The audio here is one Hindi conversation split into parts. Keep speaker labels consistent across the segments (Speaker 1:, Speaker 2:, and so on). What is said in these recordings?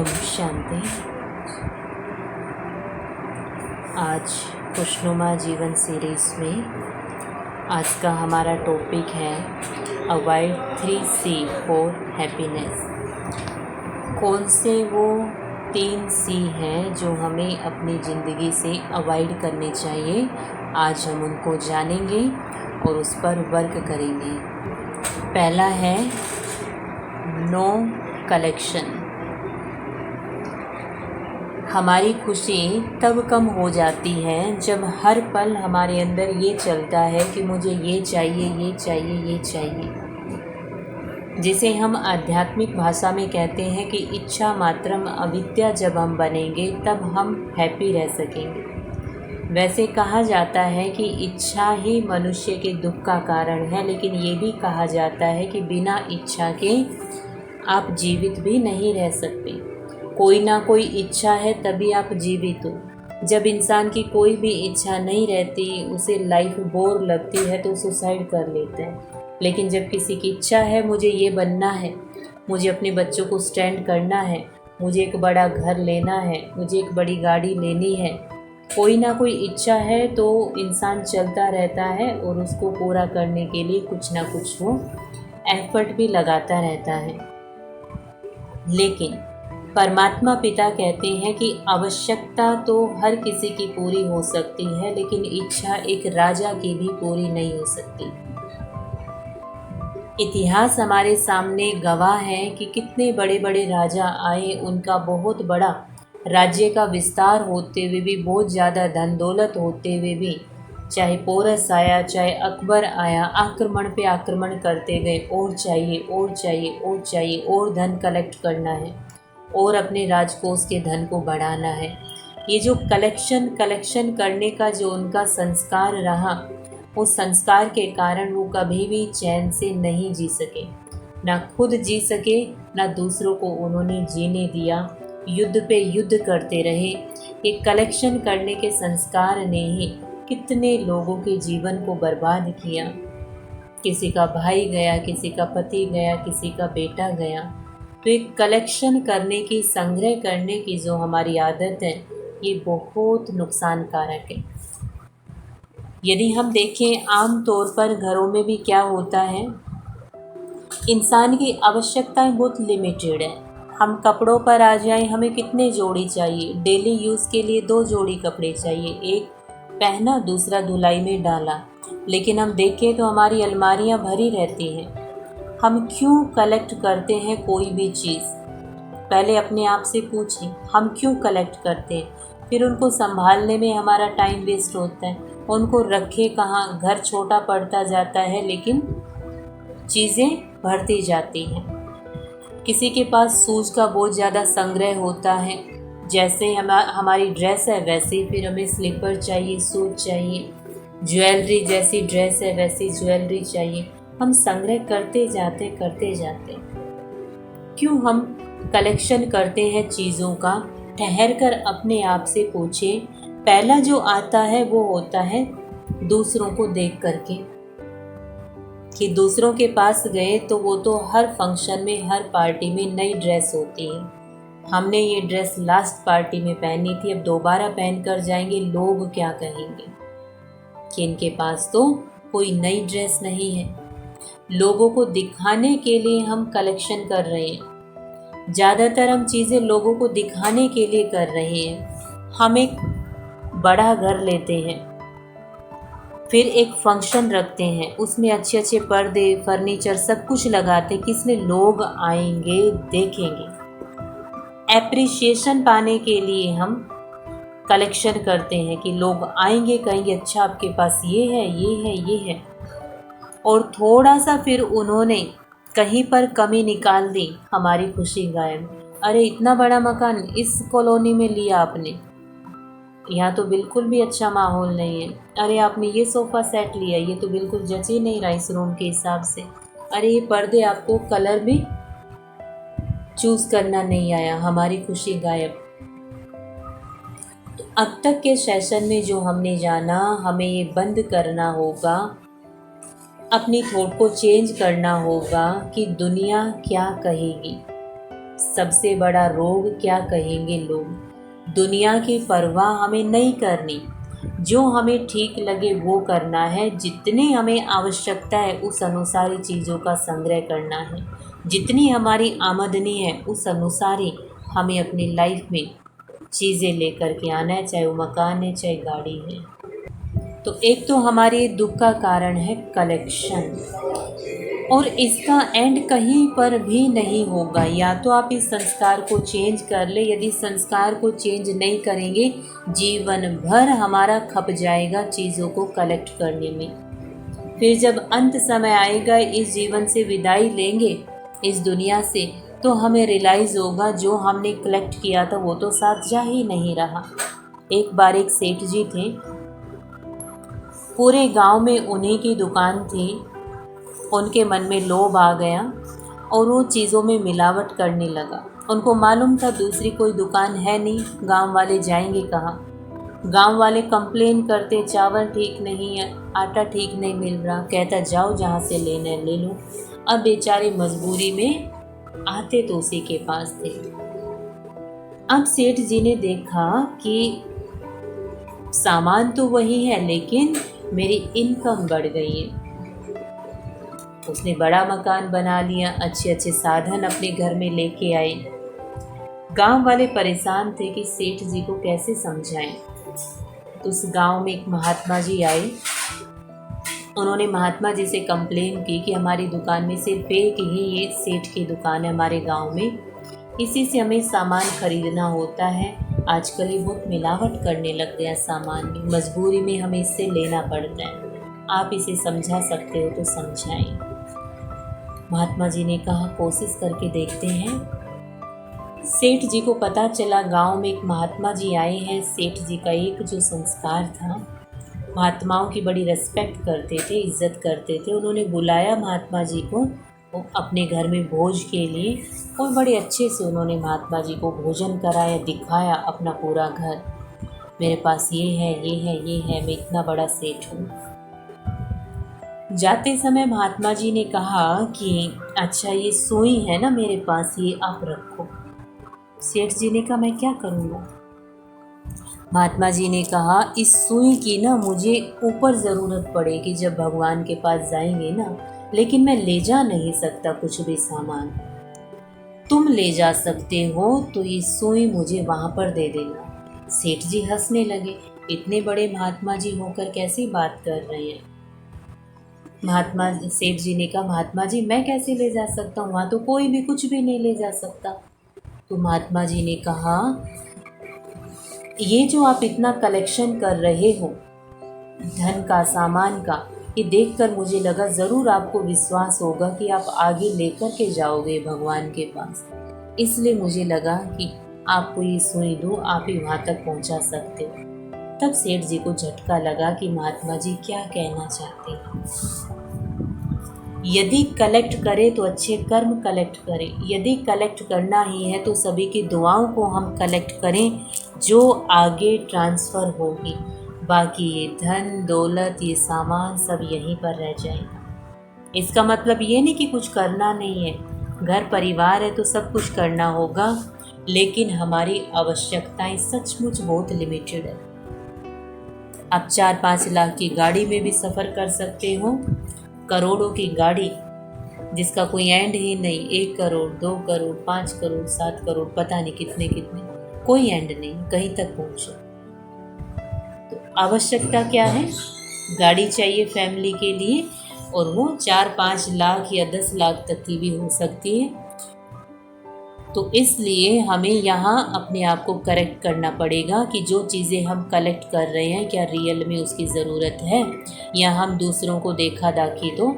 Speaker 1: ओम शांति। आज खुशनुमा जीवन सीरीज़ में आज का हमारा टॉपिक है अवॉइड 3C फॉर हैप्पीनेस। कौन से वो 3C हैं जो हमें अपनी ज़िंदगी से अवॉइड करने चाहिए, आज हम उनको जानेंगे और उस पर वर्क करेंगे। पहला है नो कलेक्शन। हमारी खुशी तब कम हो जाती है जब हर पल हमारे अंदर ये चलता है कि मुझे ये चाहिए, ये चाहिए, ये चाहिए, जिसे हम आध्यात्मिक भाषा में कहते हैं कि इच्छा मात्रम अविद्या जब हम बनेंगे तब हम हैप्पी रह सकेंगे। वैसे कहा जाता है कि इच्छा ही मनुष्य के दुख का कारण है, लेकिन ये भी कहा जाता है कि बिना इच्छा के आप जीवित भी नहीं रह सकते। कोई ना कोई इच्छा है तभी आप जीवित हो। जब इंसान की कोई भी इच्छा नहीं रहती, उसे लाइफ बोर लगती है तो सुसाइड कर लेता है। लेकिन जब किसी की इच्छा है, मुझे ये बनना है, मुझे अपने बच्चों को स्टैंड करना है, मुझे एक बड़ा घर लेना है, मुझे एक बड़ी गाड़ी लेनी है, कोई ना कोई इच्छा है तो इंसान चलता रहता है और उसको पूरा करने के लिए कुछ ना कुछ वो एफर्ट भी लगाता रहता है। लेकिन परमात्मा पिता कहते हैं कि आवश्यकता तो हर किसी की पूरी हो सकती है, लेकिन इच्छा एक राजा की भी पूरी नहीं हो सकती। इतिहास हमारे सामने गवाह है कि कितने बड़े बड़े राजा आए, उनका बहुत बड़ा राज्य का विस्तार होते हुए भी, बहुत ज़्यादा धन दौलत होते हुए भी, चाहे पोरस आया, चाहे अकबर आया, आक्रमण पे आक्रमण करते गए, और चाहिए और चाहिए और चाहिए, और धन कलेक्ट करना है और अपने राजकोष के धन को बढ़ाना है। ये जो कलेक्शन करने का जो उनका संस्कार रहा, उस संस्कार के कारण वो कभी भी चैन से नहीं जी सके, ना खुद जी सके, ना दूसरों को उन्होंने जीने दिया। युद्ध पे युद्ध करते रहे। ये कलेक्शन करने के संस्कार ने ही कितने लोगों के जीवन को बर्बाद किया। किसी का भाई गया, किसी का पति गया, किसी का बेटा गया। तो एक कलेक्शन करने की, संग्रह करने की जो हमारी आदत है, ये बहुत नुकसानकारक है। यदि हम देखें आम तौर पर घरों में भी क्या होता है, इंसान की आवश्यकताएं बहुत लिमिटेड है। हम कपड़ों पर आ जाएं, हमें कितने जोड़ी चाहिए? डेली यूज़ के लिए 2 जोड़ी कपड़े चाहिए, एक पहना, दूसरा धुलाई में डाला। लेकिन हम देखें तो हमारी अलमारियां भरी रहती हैं। हम क्यों कलेक्ट करते हैं कोई भी चीज़? पहले अपने आप से पूछें, हम क्यों कलेक्ट करते हैं? फिर उनको संभालने में हमारा टाइम वेस्ट होता है। उनको रखे कहाँ? घर छोटा पड़ता जाता है, लेकिन चीज़ें बढ़ती जाती हैं। किसी के पास शूज़ का बहुत ज़्यादा संग्रह होता है, जैसे हमारी ड्रेस है वैसे ही फिर हमें स्लीपर चाहिए, सूट चाहिए। ज्वेलरी जैसी ड्रेस है वैसी ज्वेलरी चाहिए। हम संग्रह करते जाते क्यों हम कलेक्शन करते हैं चीज़ों का? ठहर कर अपने आप से पूछें। पहला जो आता है वो होता है दूसरों को देख करके, कि दूसरों के पास गए तो वो तो हर फंक्शन में, हर पार्टी में नई ड्रेस होती है। हमने ये ड्रेस लास्ट पार्टी में पहनी थी, अब दोबारा पहन कर जाएंगे, लोग क्या कहेंगे कि इनके पास तो कोई नई ड्रेस नहीं है। लोगों को दिखाने के लिए हम कलेक्शन कर रहे हैं। ज़्यादातर हम चीज़ें लोगों को दिखाने के लिए कर रहे हैं। हम एक बड़ा घर लेते हैं, फिर एक फंक्शन रखते हैं, उसमें अच्छे अच्छे पर्दे, फर्नीचर, सब कुछ लगाते हैं। किसने? लोग आएंगे, देखेंगे। एप्रिसिएशन पाने के लिए हम कलेक्शन करते हैं कि लोग आएंगे, कहेंगे अच्छा आपके पास ये है, ये है, ये है। और थोड़ा सा फिर उन्होंने कहीं पर कमी निकाल दी, हमारी खुशी गायब। अरे इतना बड़ा मकान इस कॉलोनी में लिया आपने, यहाँ तो बिल्कुल भी अच्छा माहौल नहीं है। अरे आपने ये सोफ़ा सेट लिया, ये तो बिल्कुल जच ही नहीं रहा इस रूम के हिसाब से। अरे ये पर्दे, आपको कलर भी चूज़ करना नहीं आया, हमारी खुशी गायब। तो अब तक के सेशन में जो हमने जाना, हमें ये बंद करना होगा, अपनी थॉट को चेंज करना होगा कि दुनिया क्या कहेगी। सबसे बड़ा रोग क्या कहेंगे लोग। दुनिया की परवाह हमें नहीं करनी, जो हमें ठीक लगे वो करना है, जितनी हमें आवश्यकता है उस अनुसार ही चीज़ों का संग्रह करना है, जितनी हमारी आमदनी है उस अनुसार ही हमें अपनी लाइफ में चीज़ें लेकर के आना है, चाहे वो मकान है चाहे गाड़ी है। तो एक तो हमारे दुख का कारण है कलेक्शन, और इसका एंड कहीं पर भी नहीं होगा। या तो आप इस संस्कार को चेंज कर ले, यदि संस्कार को चेंज नहीं करेंगे जीवन भर हमारा खप जाएगा चीज़ों को कलेक्ट करने में। फिर जब अंत समय आएगा, इस जीवन से विदाई लेंगे इस दुनिया से, तो हमें रियलाइज़ होगा जो हमने कलेक्ट किया था वो तो साथ जा ही नहीं रहा। एक बार एक सेठ जी थे, पूरे गांव में उन्हीं की दुकान थी। उनके मन में लोभ आ गया और वो चीज़ों में मिलावट करने लगा। उनको मालूम था दूसरी कोई दुकान है नहीं, गांव वाले जाएंगे कहाँ। गांव वाले कंप्लेन करते, चावल ठीक नहीं है, आटा ठीक नहीं मिल रहा। कहता जाओ जहाँ से लेना है ले लो। अब बेचारे मजबूरी में आते तो उसी के पास थे। अब सेठ जी ने देखा कि सामान तो वही है लेकिन मेरी इनकम बढ़ गई है। उसने बड़ा मकान बना लिया, अच्छे अच्छे साधन अपने घर में लेके आए। गांव वाले परेशान थे कि सेठ जी को कैसे समझाएं। तो उस गांव में एक महात्मा जी आए। उन्होंने महात्मा जी से कंप्लेन की कि हमारी दुकान में सिर्फ एक ही ये सेठ की दुकान है हमारे गांव में, इसी से हमें सामान खरीदना होता है। आजकल ये बहुत मिलावट करने लग गया सामान में, मजबूरी में हमें इससे लेना पड़ता है। आप इसे समझा सकते हो तो समझाएं। महात्मा जी ने कहा कोशिश करके देखते हैं। सेठ जी को पता चला गांव में एक महात्मा जी आए हैं। सेठ जी का एक जो संस्कार था, महात्माओं की बड़ी रिस्पेक्ट करते थे, इज्जत करते थे। उन्होंने बुलाया महात्मा जी को अपने घर में भोज के लिए, और बड़े अच्छे से उन्होंने महात्मा जी को भोजन कराया, दिखाया अपना पूरा घर। मेरे पास ये है, ये है, ये है, मैं इतना बड़ा सेठ हूँ। जाते समय महात्मा जी ने कहा कि अच्छा ये सुई है ना मेरे पास, ये आप रखो। सेठ जी ने कहा मैं क्या करूँगा। महात्मा जी ने कहा इस सुई की ना मुझे ऊपर ज़रूरत पड़ेगी जब भगवान के पास जाएंगे ना, लेकिन मैं ले जा नहीं सकता कुछ भी सामान। तुम ले जा सकते हो तो ये सुई मुझे वहाँ पर दे देना। सेठ जी हंसने लगे, इतने बड़े महात्मा जी होकर कैसी बात कर रहे हैं। सेठ जी ने कहा महात्मा जी मैं कैसे ले जा सकता हूँ, वहाँ तो कोई भी कुछ भी नहीं ले जा सकता। तो महात्मा जी ने कहा ये जो आप इतना कलेक्शन कर रहे हो धन का, सामान का, ये देखकर मुझे लगा ज़रूर आपको विश्वास होगा कि आप आगे लेकर के जाओगे भगवान के पास, इसलिए मुझे लगा कि आपको ये सुई दूँ, आप ही वहाँ तक पहुँचा सकते हो। तब सेठ जी को झटका लगा कि महात्मा जी क्या कहना चाहते हैं। यदि कलेक्ट करें तो अच्छे कर्म कलेक्ट करें, यदि कलेक्ट करना ही है तो सभी की दुआओं को हम कलेक्ट करें जो आगे ट्रांसफ़र होगी। बाकी ये धन दौलत, ये सामान सब यहीं पर रह जाएगा। इसका मतलब ये नहीं कि कुछ करना नहीं है, घर परिवार है तो सब कुछ करना होगा, लेकिन हमारी आवश्यकताएं सचमुच बहुत लिमिटेड है। आप 4-5 लाख की गाड़ी में भी सफ़र कर सकते हो, करोड़ों की गाड़ी जिसका कोई एंड ही नहीं, 1 करोड़ 2 करोड़ 5 करोड़ 7 करोड़ पता नहीं कितने कितने, कोई एंड नहीं, कहीं तक पहुँचो। तो आवश्यकता क्या है, गाड़ी चाहिए फैमिली के लिए, और वो 4-5 लाख या 10 लाख तक की भी हो सकती है। तो इसलिए हमें यहाँ अपने आप को करेक्ट करना पड़ेगा कि जो चीज़ें हम कलेक्ट कर रहे हैं क्या रियल में उसकी ज़रूरत है, या हम दूसरों को देखा दाखी तो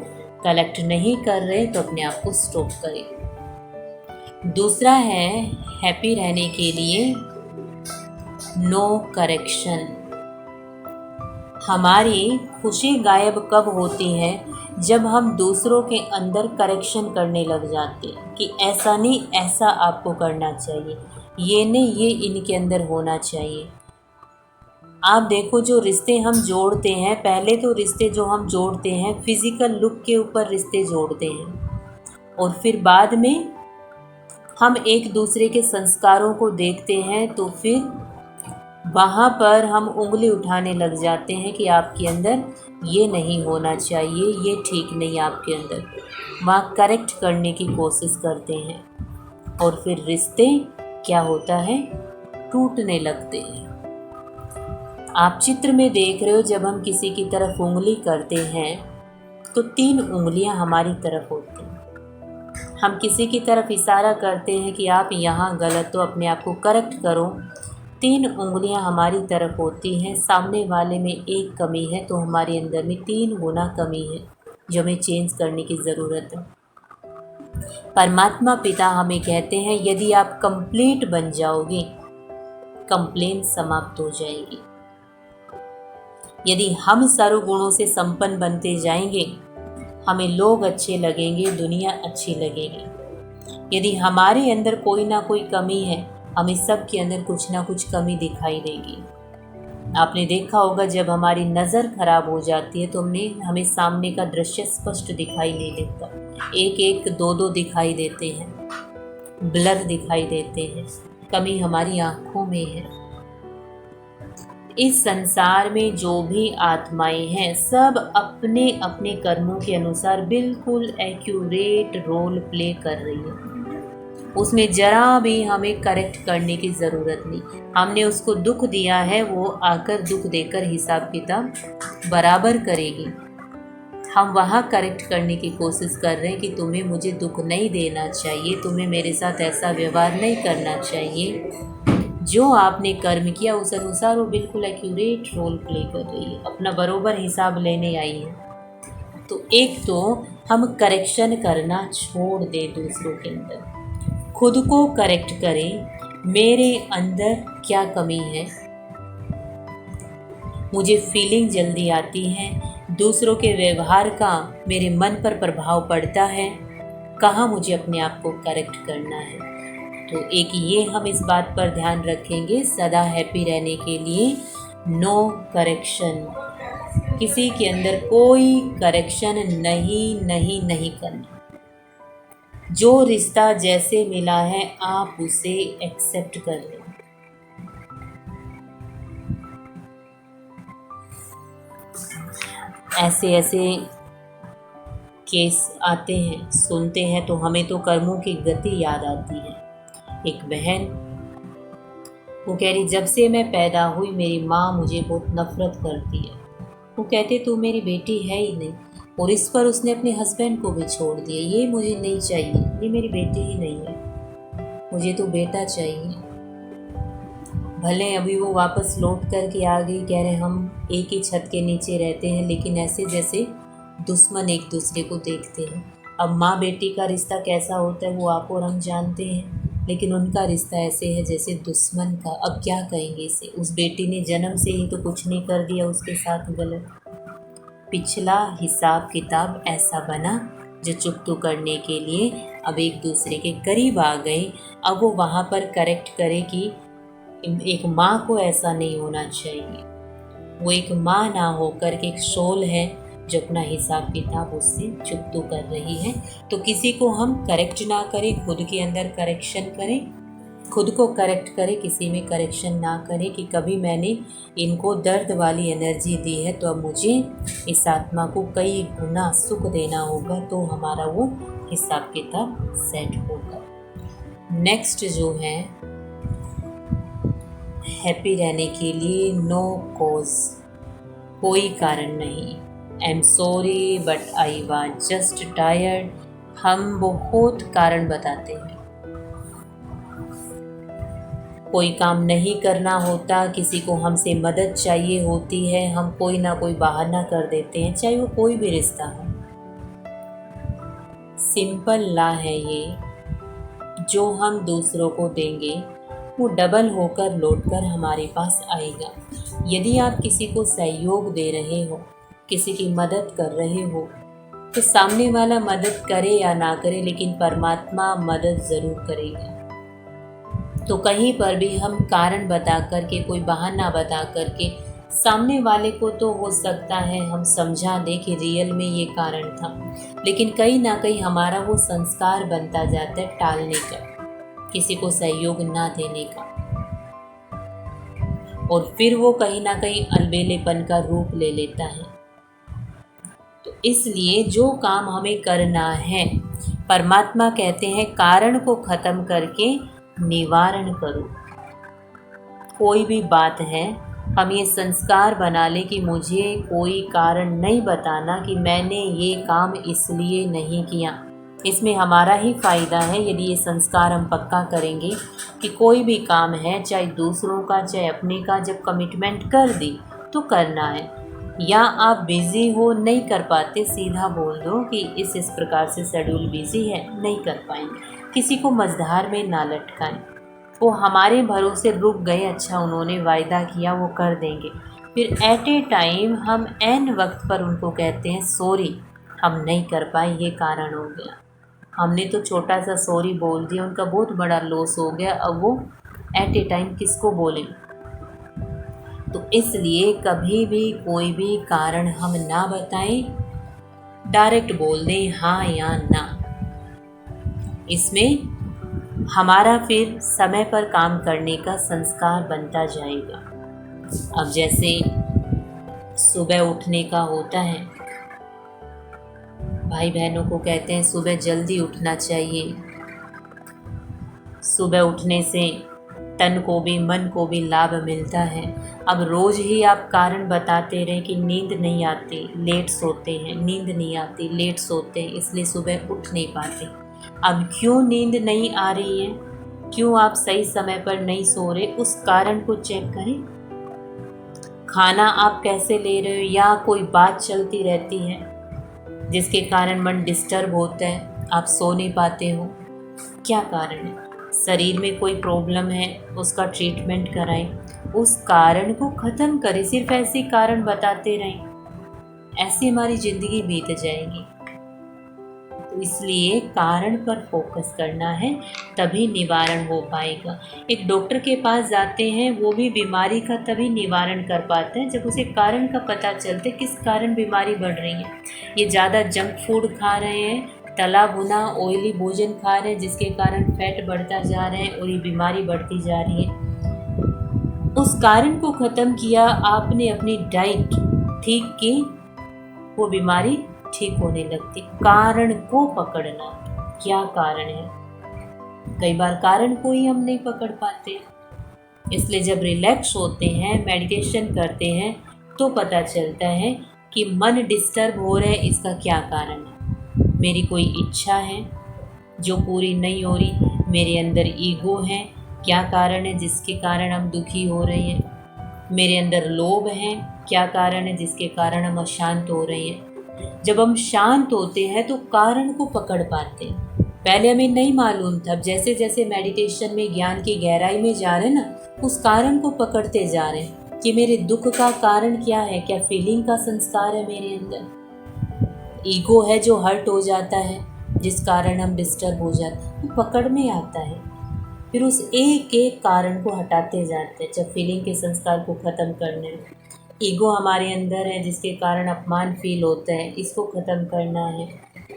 Speaker 1: कलेक्ट नहीं कर रहे, तो अपने आप को स्टॉप करें। दूसरा है हैप्पी रहने के लिए नो करेक्शन। हमारी खुशी गायब कब होती है, जब हम दूसरों के अंदर करेक्शन करने लग जाते हैं कि ऐसा नहीं ऐसा आपको करना चाहिए, ये नहीं ये इनके अंदर होना चाहिए। आप देखो जो रिश्ते हम जोड़ते हैं, पहले तो रिश्ते जो हम जोड़ते हैं फिज़िकल लुक के ऊपर रिश्ते जोड़ते हैं, और फिर बाद में हम एक दूसरे के संस्कारों को देखते हैं तो फिर वहाँ पर हम उंगली उठाने लग जाते हैं कि आपके अंदर ये नहीं होना चाहिए, ये ठीक नहीं आपके अंदर। वहाँ करेक्ट करने की कोशिश करते हैं और फिर रिश्ते क्या होता है, टूटने लगते हैं। आप चित्र में देख रहे हो, जब हम किसी की तरफ उंगली करते हैं तो 3 उंगलियां हमारी तरफ होती हैं। हम किसी की तरफ इशारा करते हैं कि आप यहाँ गलत हो, अपने आप को करेक्ट करो। 3 उंगलियां हमारी तरफ होती हैं। सामने वाले में एक कमी है तो हमारे अंदर में 3 गुना कमी है जो हमें चेंज करने की ज़रूरत है। परमात्मा पिता हमें कहते हैं, यदि आप कंप्लीट बन जाओगे, कंप्लेन समाप्त हो जाएगी। यदि हम सर्वगुणों से संपन्न बनते जाएंगे, हमें लोग अच्छे लगेंगे, दुनिया अच्छी लगेगी। यदि हमारे अंदर कोई ना कोई कमी है, हमें सबके अंदर कुछ ना कुछ कमी दिखाई देगी। आपने देखा होगा, जब हमारी नज़र खराब हो जाती है तो हमें सामने का दृश्य स्पष्ट दिखाई नहीं देता। एक एक दो दो दिखाई देते हैं, ब्लर दिखाई देते हैं। कमी हमारी आँखों में है। इस संसार में जो भी आत्माएं हैं, सब अपने अपने कर्मों के अनुसार बिल्कुल एक्यूरेट रोल प्ले कर रही है। उसमें जरा भी हमें करेक्ट करने की ज़रूरत नहीं। हमने उसको दुख दिया है, वो आकर दुख देकर हिसाब किताब बराबर करेगी। हम वहाँ करेक्ट करने की कोशिश कर रहे हैं कि तुम्हें मुझे दुख नहीं देना चाहिए, तुम्हें मेरे साथ ऐसा व्यवहार नहीं करना चाहिए। जो आपने कर्म किया उस अनुसार वो बिल्कुल एक्यूरेट रोल प्ले कर रही है, अपना बरोबर हिसाब लेने आई है। तो एक तो हम करेक्शन करना छोड़ दें दूसरों के अंदर, खुद को करेक्ट करें। मेरे अंदर क्या कमी है, मुझे फीलिंग जल्दी आती है, दूसरों के व्यवहार का मेरे मन पर प्रभाव पड़ता है, कहाँ मुझे अपने आप को करेक्ट करना है। तो एक ये हम इस बात पर ध्यान रखेंगे, सदा हैप्पी रहने के लिए नो करेक्शन, किसी के अंदर कोई करेक्शन नहीं करना। जो रिश्ता जैसे मिला है आप उसे एक्सेप्ट कर लें। ऐसे केस आते हैं, सुनते हैं तो हमें तो कर्मों की गति याद आती है। एक बहन, वो कह रही, जब से मैं पैदा हुई मेरी माँ मुझे बहुत नफरत करती है। वो कहते तू मेरी बेटी है ही नहीं, और इस पर उसने अपने हस्बैंड को भी छोड़ दिया। ये मुझे नहीं चाहिए, ये मेरी बेटी ही नहीं है, मुझे तो बेटा चाहिए। भले अभी वो वापस लौट कर के आ गई, कह रहे हम एक ही छत के नीचे रहते हैं, लेकिन ऐसे जैसे दुश्मन एक दूसरे को देखते हैं। अब माँ बेटी का रिश्ता कैसा होता है वो आप और हम जानते हैं, लेकिन उनका रिश्ता ऐसे है जैसे दुश्मन का। अब क्या कहेंगे इसे, उस बेटी ने जन्म से ही तो कुछ नहीं कर दिया उसके साथ गलत। पिछला हिसाब किताब ऐसा बना जो चुकतू करने के लिए अब एक दूसरे के करीब आ गए। अब वो वहाँ पर करेक्ट करे कि एक माँ को ऐसा नहीं होना चाहिए। वो एक माँ ना होकर के एक सोल है जो अपना हिसाब किताब उससे चुकतू कर रही है। तो किसी को हम करेक्ट ना करें, खुद के अंदर करेक्शन करें, खुद को करेक्ट करें, किसी में करेक्शन ना करें कि कभी मैंने इनको दर्द वाली एनर्जी दी है तो अब मुझे इस आत्मा को कई गुना सुख देना होगा, तो हमारा वो हिसाब किताब सेट होगा। नेक्स्ट जो है, हैप्पी रहने के लिए नो कॉज, कोई कारण नहीं। I am sorry but I was just tired. हम बहुत कारण बताते हैं। कोई काम नहीं करना होता, किसी को हमसे मदद चाहिए होती है, हम कोई ना कोई बहाना कर देते हैं, चाहे वो कोई भी रिश्ता हो। सिंपल लॉ है ये, जो हम दूसरों को देंगे वो डबल होकर लौटकर हमारे पास आएगा। यदि आप किसी को सहयोग दे रहे हो, किसी की मदद कर रहे हो, तो सामने वाला मदद करे या ना करे, लेकिन परमात्मा मदद ज़रूर करेगा। तो कहीं पर भी हम कारण बता करके, कोई बहाना बता करके सामने वाले को, तो हो सकता है हम समझा दें कि रियल में ये कारण था, लेकिन कहीं ना कहीं हमारा वो संस्कार बनता जाता है टालने का। किसी को सहयोग ना देने का, और फिर वो कहीं ना कहीं अलबेलेपन का रूप ले लेता है। तो इसलिए जो काम हमें करना है, परमात्मा कहते हैं कारण को खत्म करके निवारण करो। कोई भी बात है, हम ये संस्कार बना लें कि मुझे कोई कारण नहीं बताना कि मैंने ये काम इसलिए नहीं किया। इसमें हमारा ही फ़ायदा है यदि ये संस्कार हम पक्का करेंगे कि कोई भी काम है, चाहे दूसरों का चाहे अपने का, जब कमिटमेंट कर दी तो करना है। या आप बिज़ी हो, नहीं कर पाते, सीधा बोल दो कि इस प्रकार से शेड्यूल बिज़ी है, नहीं कर पाएंगे। किसी को मझधार में ना लटकाएं। वो हमारे भरोसे रुक गए, अच्छा उन्होंने वायदा किया वो कर देंगे, फिर एट ए टाइम हम एन वक्त पर उनको कहते हैं सॉरी हम नहीं कर पाए, ये कारण हो गया। हमने तो छोटा सा सॉरी बोल दिया, उनका बहुत बड़ा लॉस हो गया, अब वो एट ए टाइम किसको बोलें। तो इसलिए कभी भी कोई भी कारण हम ना बताएं, डायरेक्ट बोल दें हाँ या ना। इसमें हमारा फिर समय पर काम करने का संस्कार बनता जाएगा। अब जैसे सुबह उठने का होता है, भाई बहनों को कहते हैं सुबह जल्दी उठना चाहिए। सुबह उठने से तन को भी मन को भी लाभ मिलता है। अब रोज़ ही आप कारण बताते रहें कि नींद नहीं आती, लेट सोते हैं, नींद नहीं आती, लेट सोते हैं, इसलिए सुबह उठ नहीं पाते। अब क्यों नींद नहीं आ रही है, क्यों आप सही समय पर नहीं सो रहे, उस कारण को चेक करें। खाना आप कैसे ले रहे हो, या कोई बात चलती रहती है जिसके कारण मन डिस्टर्ब होता है, आप सो नहीं पाते हो, क्या कारण है। शरीर में कोई प्रॉब्लम है, उसका ट्रीटमेंट कराएं, उस कारण को ख़त्म करें। सिर्फ ऐसे कारण बताते रहें, ऐसे हमारी ज़िंदगी बीत जाएगी। तो इसलिए कारण पर फोकस करना है, तभी निवारण हो पाएगा। एक डॉक्टर के पास जाते हैं, वो भी बीमारी का तभी निवारण कर पाते हैं जब उसे कारण का पता चलता है किस कारण बीमारी बढ़ रही है। ये ज़्यादा जंक फूड खा रहे हैं, तला भुना ऑयली भोजन खा रहे हैं, जिसके कारण फैट बढ़ता जा रहा है और ये बीमारी बढ़ती जा रही है। उस कारण को ख़त्म किया आपने, अपनी डाइट ठीक की, वो बीमारी ठीक होने लगती। कारण को पकड़ना, क्या कारण है, कई बार कारण को ही हम नहीं पकड़ पाते। इसलिए जब रिलैक्स होते हैं, मेडिटेशन करते हैं, तो पता चलता है कि मन डिस्टर्ब हो रहा है, इसका क्या कारण है। मेरी कोई इच्छा है जो पूरी नहीं हो रही, मेरे अंदर ईगो है, क्या कारण है जिसके कारण हम दुखी हो रहे हैं। मेरे अंदर लोभ है, क्या कारण है जिसके कारण हम अशांत हो रहे हैं। जब हम शांत होते हैं तो कारण को पकड़ पाते हैं। पहले हमें नहीं मालूम था, जैसे जैसे मेडिटेशन में ज्ञान की गहराई में जा रहे हैं ना, उस कारण को पकड़ते जा रहे हैं कि मेरे दुख का कारण क्या है, क्या फीलिंग का संस्कार है मेरे अंदर, ईगो है जो हर्ट हो जाता है, जिस कारण हम डिस्टर्ब हो जाते हैं, तो पकड़ में आता है। फिर उस एक एक कारण को हटाते जाते हैं। जब फीलिंग के संस्कार को ख़त्म करने में, ईगो हमारे अंदर है जिसके कारण अपमान फील होता है, इसको ख़त्म करना है।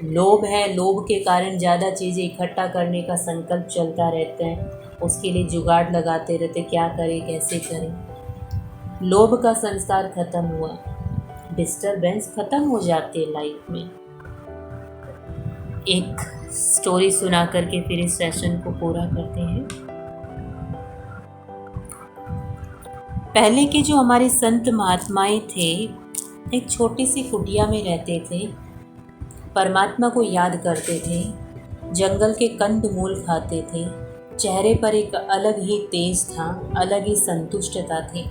Speaker 1: लोभ है, लोभ के कारण ज़्यादा चीज़ें इकट्ठा करने का संकल्प चलता रहता है, उसके लिए जुगाड़ लगाते रहते, क्या करें कैसे करें। लोभ का संस्कार ख़त्म हुआ, डिस्टर्बेंस ख़त्म हो जाती है लाइफ में। एक स्टोरी सुना करके फिर इस सेशन को पूरा करते हैं। पहले के जो हमारे संत महात्माएं थे, एक छोटी सी कुटिया में रहते थे, परमात्मा को याद करते थे, जंगल के कंद मूल खाते थे, चेहरे पर एक अलग ही तेज था, अलग ही संतुष्टता थी।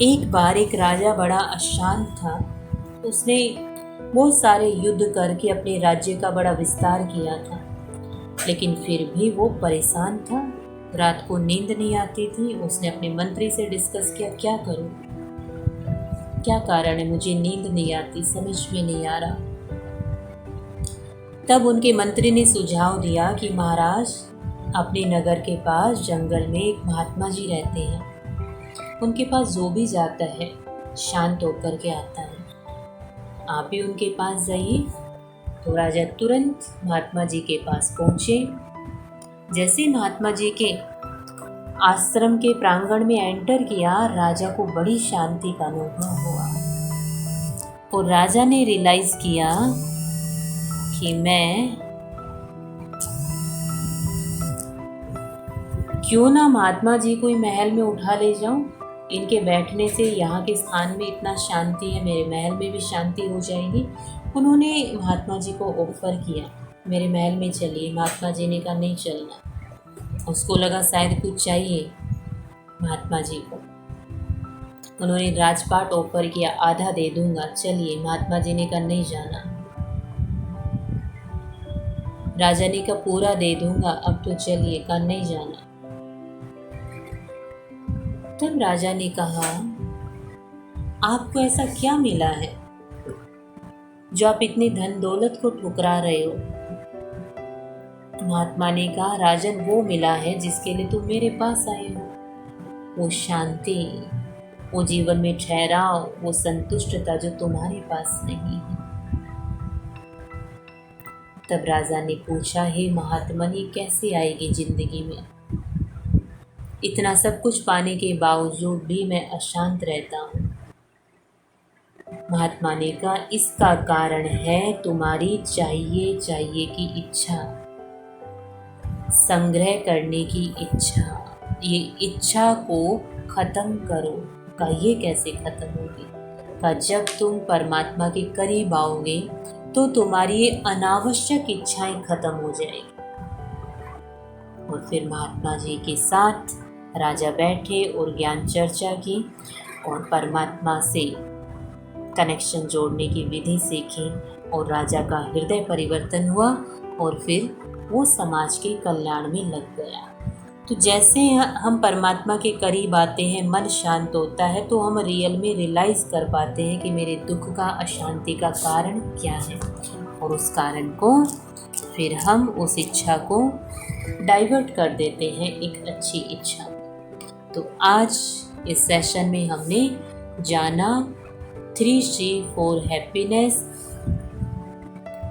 Speaker 1: एक बार एक राजा बड़ा अशांत था, उसने बहुत सारे युद्ध करके अपने राज्य का बड़ा विस्तार किया था, लेकिन फिर भी वो परेशान था। रात को नींद नहीं आती थी। उसने अपने मंत्री से डिस्कस किया, क्या करूं, क्या कारण है, मुझे नींद नहीं आती, समझ में नहीं आ रहा। तब उनके मंत्री ने सुझाव दिया कि महाराज, अपने नगर के पास जंगल में एक महात्मा जी रहते हैं, उनके पास जो भी जाता है शांत होकर के आता है, आप भी उनके पास जाइए। तो राजा तुरंत महात्मा जी के पास पहुँचे जैसे ही महात्मा जी के आश्रम के प्रांगण में एंटर किया, राजा को बड़ी शांति का अनुभव हुआ और राजा ने रियलाइज किया कि मैं क्यों ना महात्मा जी को महल में उठा ले जाऊं। इनके बैठने से यहाँ के स्थान में इतना शांति है, मेरे महल में भी शांति हो जाएगी। उन्होंने महात्मा जी को ऑफर किया, मेरे महल में चलिए। महात्मा जी ने कहा नहीं चलना। उसको लगा शायद कुछ चाहिए महात्मा जी को। उन्होंने राजपाट ऑफर किया, आधा दे दूंगा, चलिए। महात्मा जी ने कहा नहीं जाना। राजा ने कहा पूरा दे दूंगा, अब तो चलिए। कहा नहीं जाना। तब राजा ने कहा आपको ऐसा क्या मिला है जो आप इतनी धन दौलत को ठुकरा रहे हो। महात्मा ने कहा राजन, वो मिला है जिसके लिए तुम मेरे पास आए हो। वो शांति, वो जीवन में ठहराव, वो संतुष्टता जो तुम्हारे पास नहीं है। तब राजा ने पूछा, हे महात्मा, ये कैसे आएगी जिंदगी में। इतना सब कुछ पाने के बावजूद भी मैं अशांत रहता हूँ। महात्मा ने कहा इसका कारण है तुम्हारी चाहिए की इच्छा, संग्रह करने की इच्छा। ये इच्छा को खत्म करो। का ये कैसे खत्म होगी। का जब तुम परमात्मा के करीब आओगे तो तुम्हारी ये अनावश्यक इच्छाएं खत्म हो जाएगी। और फिर महात्मा जी के साथ राजा बैठे और ज्ञान चर्चा की और परमात्मा से कनेक्शन जोड़ने की विधि सीखी और राजा का हृदय परिवर्तन हुआ और फिर वो समाज के कल्याण में लग गया। तो जैसे हम परमात्मा के करीब आते हैं, मन शांत होता है, तो हम रियल में रियलाइज़ कर पाते हैं कि मेरे दुख का, अशांति का कारण क्या है। और उस कारण को फिर हम उस इच्छा को डाइवर्ट कर देते हैं एक अच्छी इच्छा। तो आज इस सेशन में हमने जाना 3C फॉर हैप्पीनेस।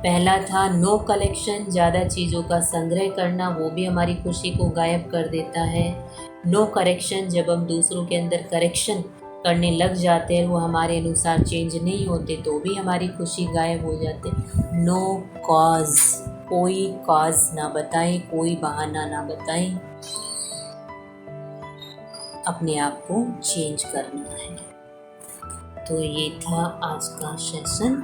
Speaker 1: पहला था नो कलेक्शन, ज़्यादा चीज़ों का संग्रह करना, वो भी हमारी खुशी को गायब कर देता है। नो करेक्शन, जब हम दूसरों के अंदर करेक्शन करने लग जाते हैं, वो हमारे अनुसार चेंज नहीं होते, तो भी हमारी खुशी गायब हो जाते। नो कॉज, कोई कॉज ना बताएं, कोई बहाना ना बताएं, अपने आप को चेंज करना है। तो ये था आज का सेशन।